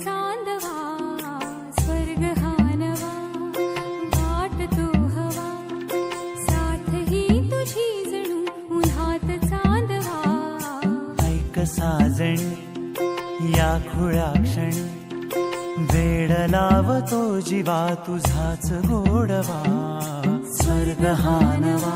चांदवा स्वर्ग हा नवा वाट तो हवा साथ ही तुझी जणू उन्हात चांदवा ऐक साजणी या खुळ्या क्षणी वेड लावतो जीवा तुझाच गोडवा स्वर्ग हा नवा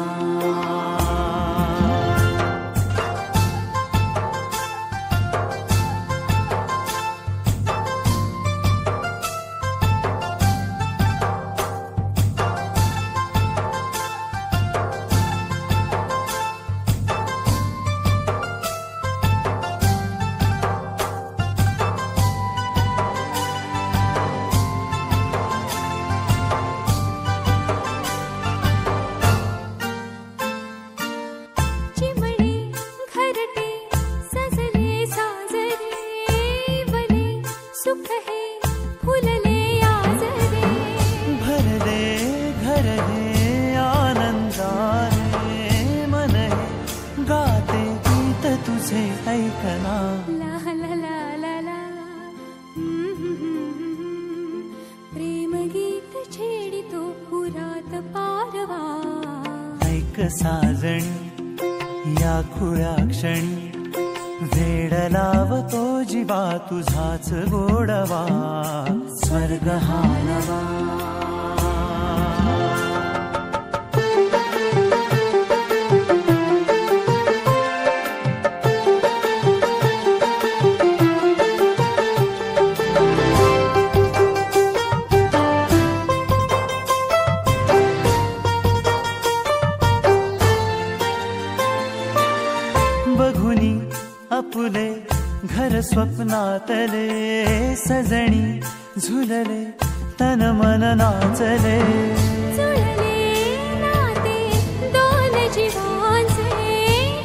साजणी या खुळ्या क्षणी वेड लावतो जीवा तुझाच गोडवा स्वर्ग हा नवा फुले घर स्वप्नातले सजणी झुलले तन मन नाचले जुळले नाते दोन जीवांचे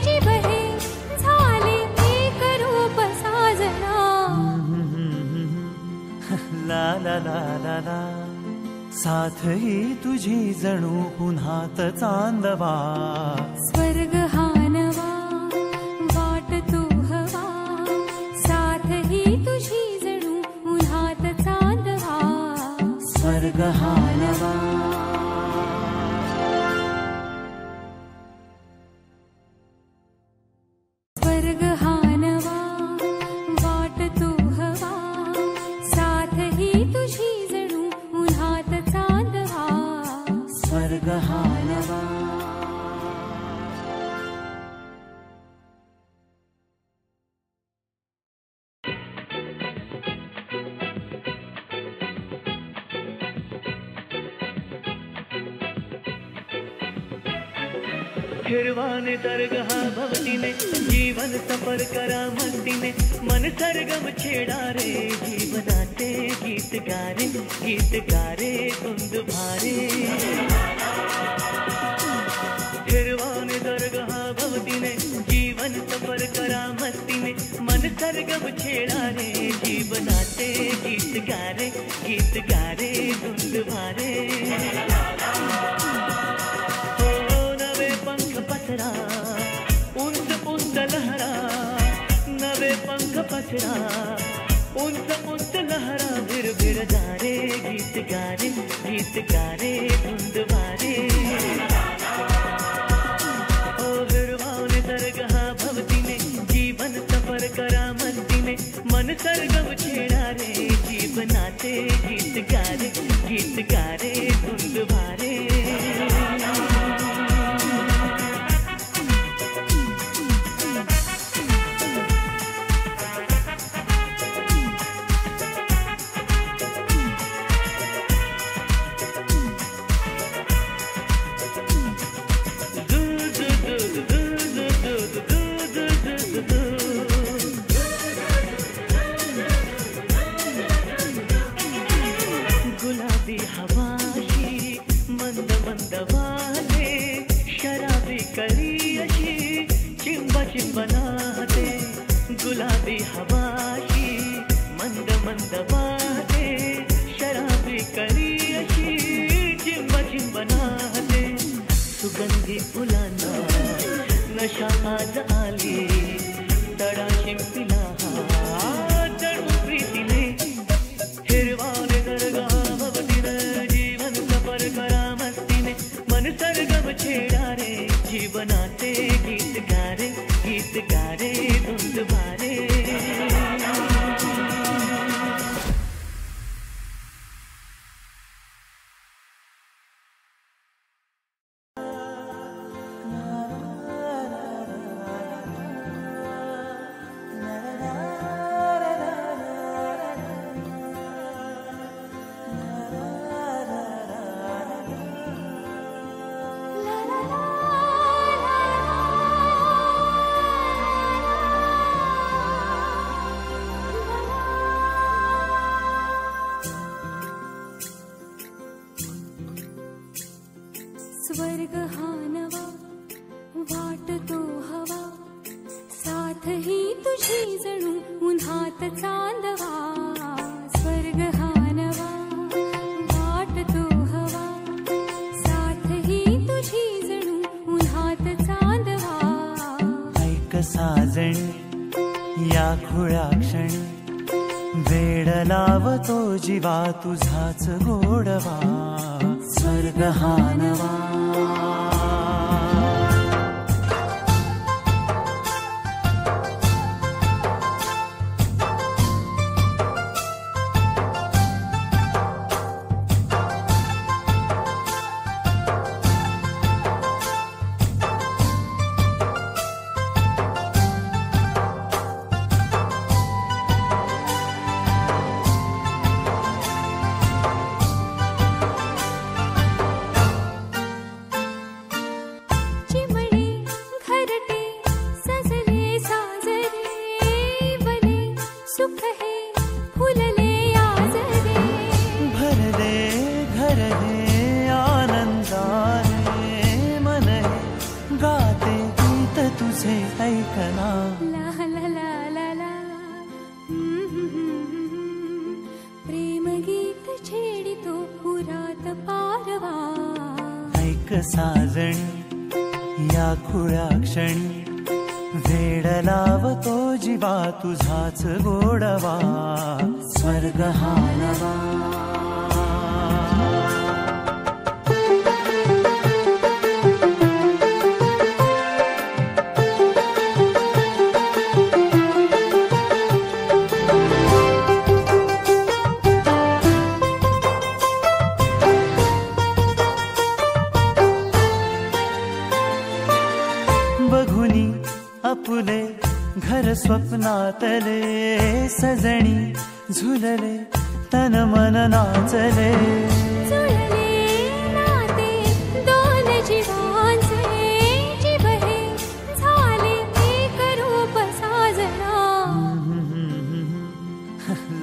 जीव हे झाले एक रूप साजना ला ला ला ला ला साथ ही तुझी जणू पुन्हात चांदवा स्वर्ग हा नवा स्वर्ग हा नवा स्वर्ग हा नवा वाट तो हवा साथ ही तुझी जणू उन्हात चांदवा स्वर्ग हा नवा हिरवाने दरगहा भवतीने जीवन सफर करा मस्तीने मन सरगम छेडा रे जीवनाचे गीत गारे धुंद भारे हिरवाने दरगहा भवतीने जीवन सफर करा मस्तीने मन सरगम छेडा रे जीवनाचे गीत गारे धुंद भारे उंच उंच लहरा नवे पंख पसरा उंच लहरा भिर भिर जारे गीत गारे धुंद भारे ओ हिरवाने दरगहा भवतीने जीवन सफर करा मस्तीने मन सरगम छेडा रे जीवनाचे गीत गारे धुंद भारे गुलाबी हवाशी मंद मंद वाहते शराबी कली अशी चिंब चिंबनाते गुलाबी हवाशी मंद मंद वाहते शराबी कली अशी चिंब चिंबनाते सुगंधी फुलांना नशा आज आली तडा शिंपिला जणू प्रीतीने स्वर्ग हा नवा वाटतो हवा साथ ही तुझी जणू उन्हात चांदवा स्वर्ग हा नवा वाटतो हवा साथ ही तुझी जणू उन्हात चांदवा ऐक साजणी या खुळ्या क्षणी वेड लावतो जीवा तुझाच गोडवा स्वर्ग हा नवा साजणी या खुळ्या क्षणी वेड लावतो जीवा तुझाच गोडवा स्वर्ग हा नवा आपुले घर स्वप्नातले सजणी झुलले तन मन नाचले जुळले नाते दोन जीवांचे जीव हे झाले एक रूप साजना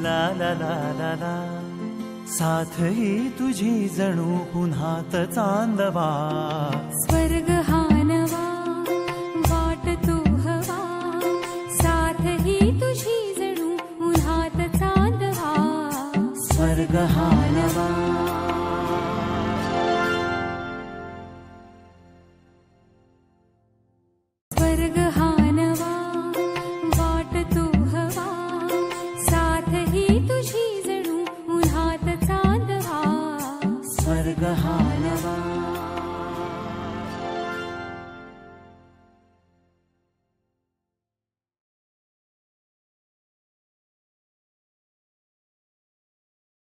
ला ला ला ला ला साथ ही तुझी जणू पुन्हात चांदवा स्वर्ग हा नवा वाटतो हवा साथ ही तुझी जणू उन्हात चांदवा स्वर्ग हा नवा